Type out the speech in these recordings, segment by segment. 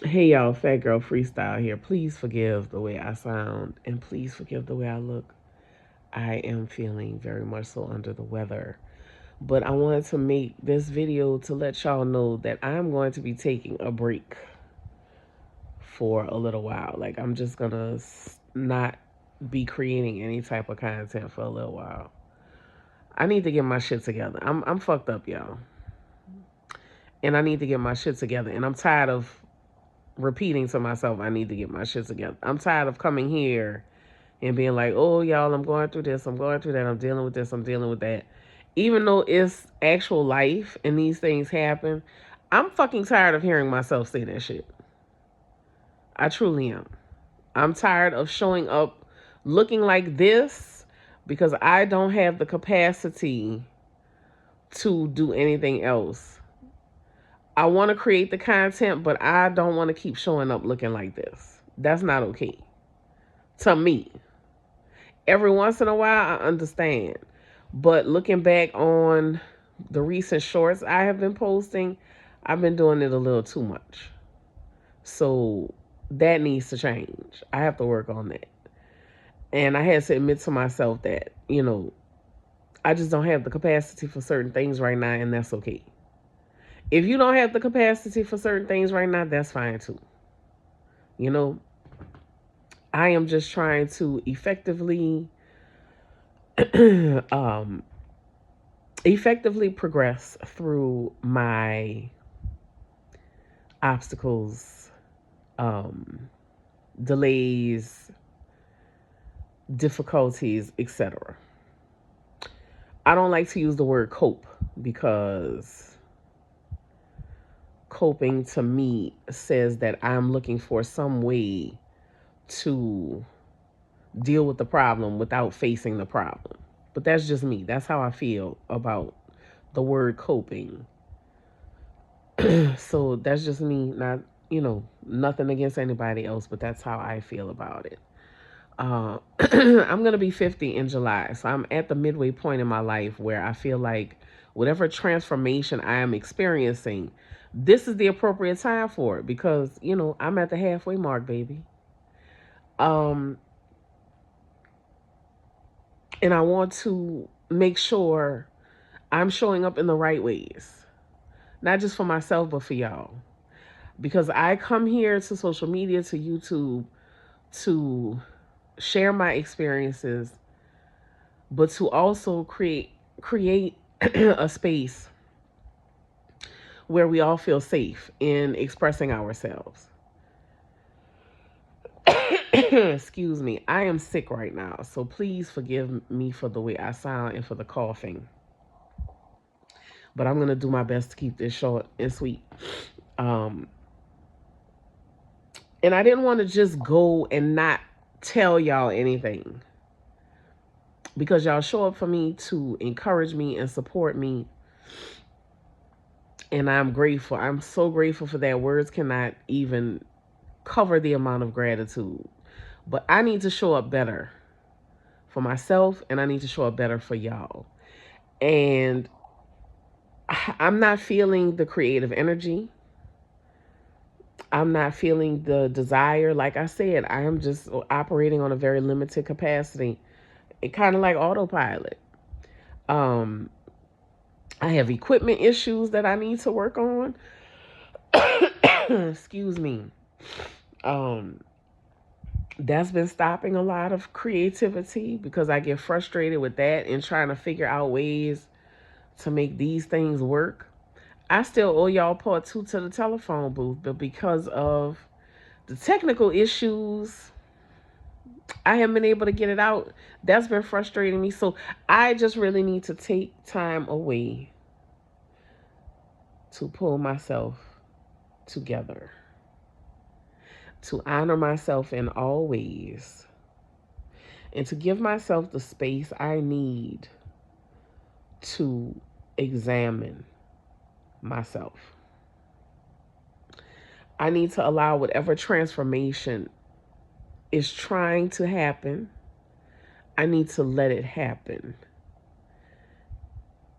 Hey y'all, Fat Girl Freestyle here. Please forgive the way I sound and please forgive the way I look. I am feeling very much so under the weather. But I wanted to make this video to let y'all know that I'm going to be taking a break for a little while. Like, I'm just gonna not be creating any type of content for a little while. I need to get my shit together. I'm fucked up, y'all. And I need to get my shit together. And I'm tired of repeating to myself, I need to get my shit together. I'm tired of coming here and being like, oh, y'all, I'm going through this, I'm going through that, I'm dealing with this, I'm dealing with that. Even though it's actual life and these things happen, I'm fucking tired of hearing myself say that shit. I truly am. I'm tired of showing up looking like this because I don't have the capacity to do anything else. I want to create the content, but I don't want to keep showing up looking like this. That's not okay to me. Every once in a while, I understand. But looking back on the recent shorts I have been posting, I've been doing it a little too much. So that needs to change. I have to work on that. And I had to admit to myself that, I just don't have the capacity for certain things right now, and that's okay. If you don't have the capacity for certain things right now, that's fine too. You know, I am just trying to um, effectively progress through my obstacles, um, delays, difficulties, etc. I don't like to use the word cope because coping to me says that I'm looking for some way to deal with the problem without facing the problem. But that's just me. That's how I feel about the word coping. So that's just me, not, nothing against anybody else, but that's how I feel about it. I'm going to be 50 in July. So I'm at the midway point in my life where I feel like whatever transformation I am experiencing, this is the appropriate time for it because, I'm at the halfway mark, baby. Um, and I want to make sure I'm showing up in the right ways, not just for myself, but for y'all. Because I come here to social media, to YouTube, to share my experiences, but to also create a space where we all feel safe in expressing ourselves. Excuse me. I am sick right now, so please forgive me for the way I sound and for the coughing. But I'm gonna do my best to keep this short and sweet. Um, and I didn't want to just go and not tell y'all anything because y'all show up for me to encourage me and support me, and I'm grateful. I'm so grateful for that. Words cannot even cover the amount of gratitude. But I need to show up better for myself and I need to show up better for y'all. And I'm not feeling the creative energy. I'm not feeling the desire. Like I said, I am just operating on a very limited capacity. It kind of like autopilot. Um, I have equipment issues that I need to work on. Excuse me. Um, that's been stopping a lot of creativity because I get frustrated with that and trying to figure out ways to make these things work. I still owe y'all part two to the telephone booth, but because of the technical issues, I haven't been able to get it out. That's been frustrating me. So I just really need to take time away to pull myself together, to honor myself in all ways, and to give myself the space I need to examine myself. I need to allow whatever transformation is trying to happen, I need to let it happen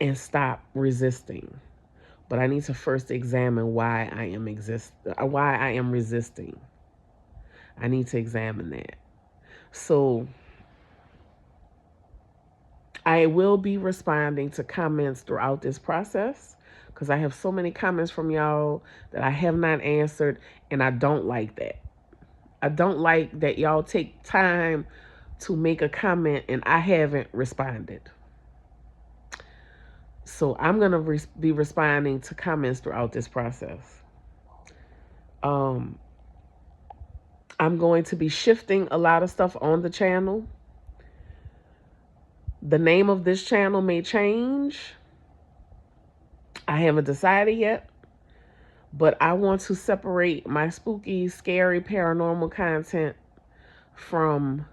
and stop resisting. But I need to first examine why I am resisting. I need to examine that. So I will be responding to comments throughout this process because I have so many comments from y'all that I have not answered, and I don't like that. I don't like that y'all take time to make a comment and I haven't responded. So I'm going to be responding to comments throughout this process. Um, I'm going to be shifting a lot of stuff on the channel. The name of this channel may change. I haven't decided yet, but I want to separate my spooky, scary, paranormal content from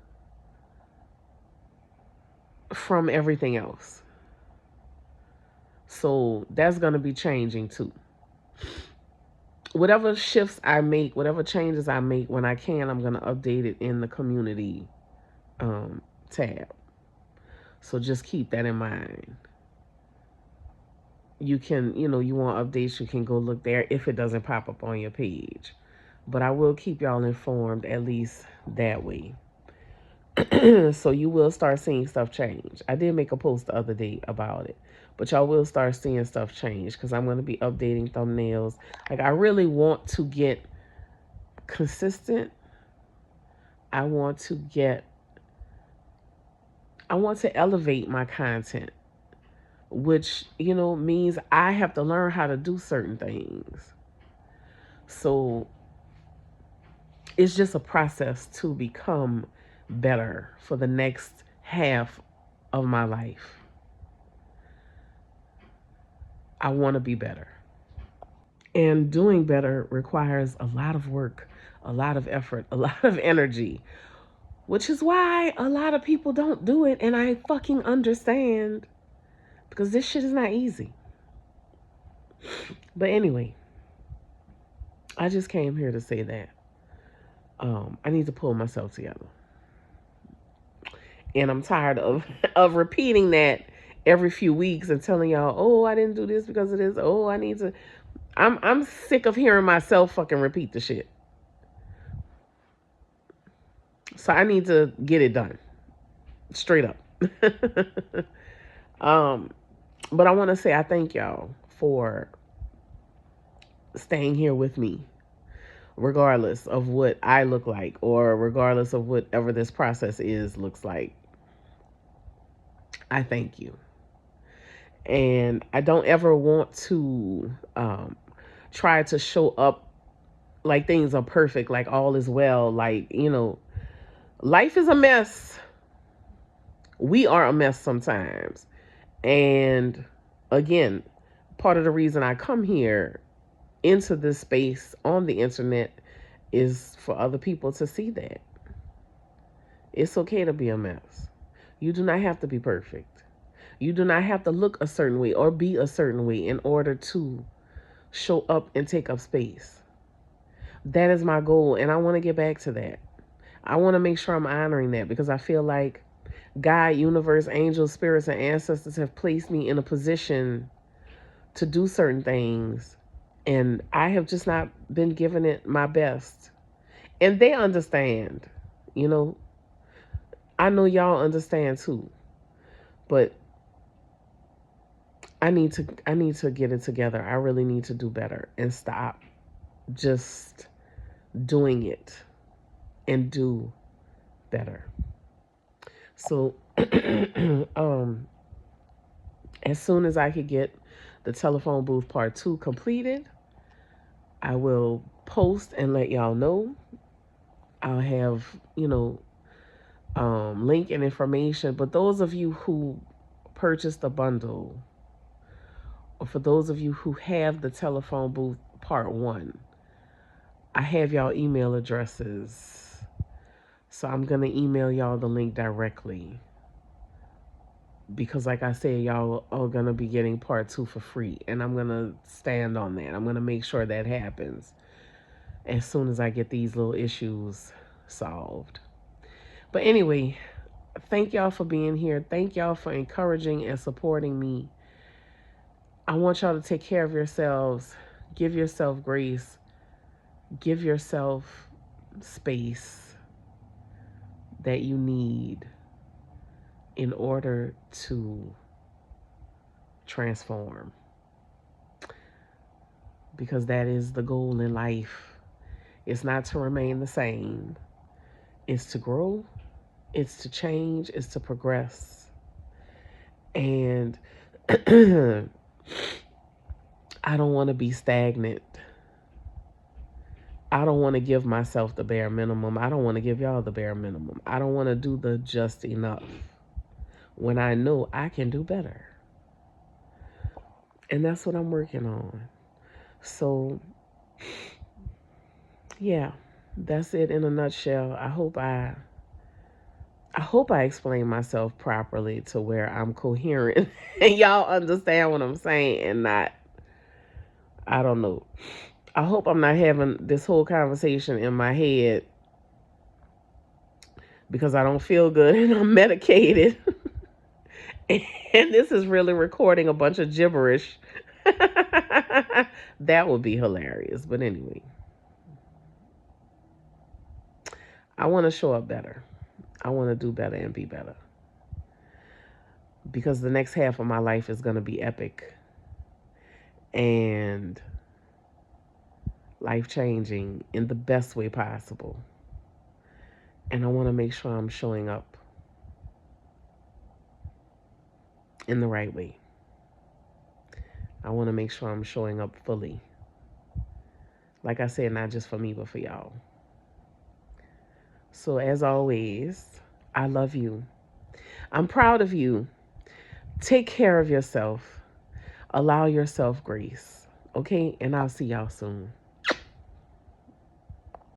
everything else. So that's going to be changing too. Whatever shifts I make, whatever changes I make, when I can, I'm going to update it in the community tab. So just keep that in mind. You can, you want updates, you can go look there if it doesn't pop up on your page. But I will keep y'all informed at least that way. So you will start seeing stuff change. I did make a post the other day about it, but y'all will start seeing stuff change because I'm going to be updating thumbnails. Like, I really want to get consistent. I want to elevate my content, which, means I have to learn how to do certain things. So it's just a process to become better for the next half of my life. I want to be better. And doing better requires a lot of work, a lot of effort, a lot of energy, which is why a lot of people don't do it. And I fucking understand, because this shit is not easy. But anyway, I just came here to say that I need to pull myself together. And I'm tired of repeating that every few weeks and telling y'all, oh, I didn't do this because of this. Oh, I need to. I'm sick of hearing myself fucking repeat the shit. So I need to get it done. Straight up. But I want to say I thank y'all for staying here with me, regardless of what I look like or regardless of whatever this process looks like. I thank you. And I don't ever want to try to show up like things are perfect, like all is well. Like, life is a mess. We are a mess sometimes. And again, part of the reason I come here into this space on the internet is for other people to see that it's okay to be a mess. You do not have to be perfect. You do not have to look a certain way or be a certain way in order to show up and take up space. That is my goal, and I want to get back to that. I want to make sure I'm honoring that because I feel like God, universe, angels, spirits, and ancestors have placed me in a position to do certain things, and I have just not been giving it my best. And they understand, I know y'all understand too, but I need to get it together. I really need to do better and stop just doing it and do better. So as soon as I could get the telephone booth part 2 completed, I will post and let y'all know. I'll have, link and information. But those of you who purchased the bundle, or for those of you who have the telephone booth part 1, I have y'all email addresses. So I'm going to email y'all the link directly. Because like I said, y'all are going to be getting part 2 for free. And I'm going to stand on that. I'm going to make sure that happens as soon as I get these little issues solved. But anyway, thank y'all for being here. Thank y'all for encouraging and supporting me. I want y'all to take care of yourselves. Give yourself grace. Give yourself space that you need in order to transform. Because that is the goal in life. It's not to remain the same. It's to grow. It's to change. It's to progress. And I don't want to be stagnant. I don't want to give myself the bare minimum. I don't want to give y'all the bare minimum. I don't want to do the just enough when I know I can do better. And that's what I'm working on. So, yeah, that's it in a nutshell. I hope I explain myself properly to where I'm coherent and y'all understand what I'm saying and not, I don't know. I hope I'm not having this whole conversation in my head because I don't feel good and I'm medicated. And this is really recording a bunch of gibberish. That would be hilarious. But anyway, I want to show up better. I want to do better and be better. Because the next half of my life is going to be epic and life changing in the best way possible. And I want to make sure I'm showing up in the right way. I want to make sure I'm showing up fully. Like I said, not just for me, but for y'all. So, as always, I love you. I'm proud of you. Take care of yourself. Allow yourself grace. Okay? And I'll see y'all soon.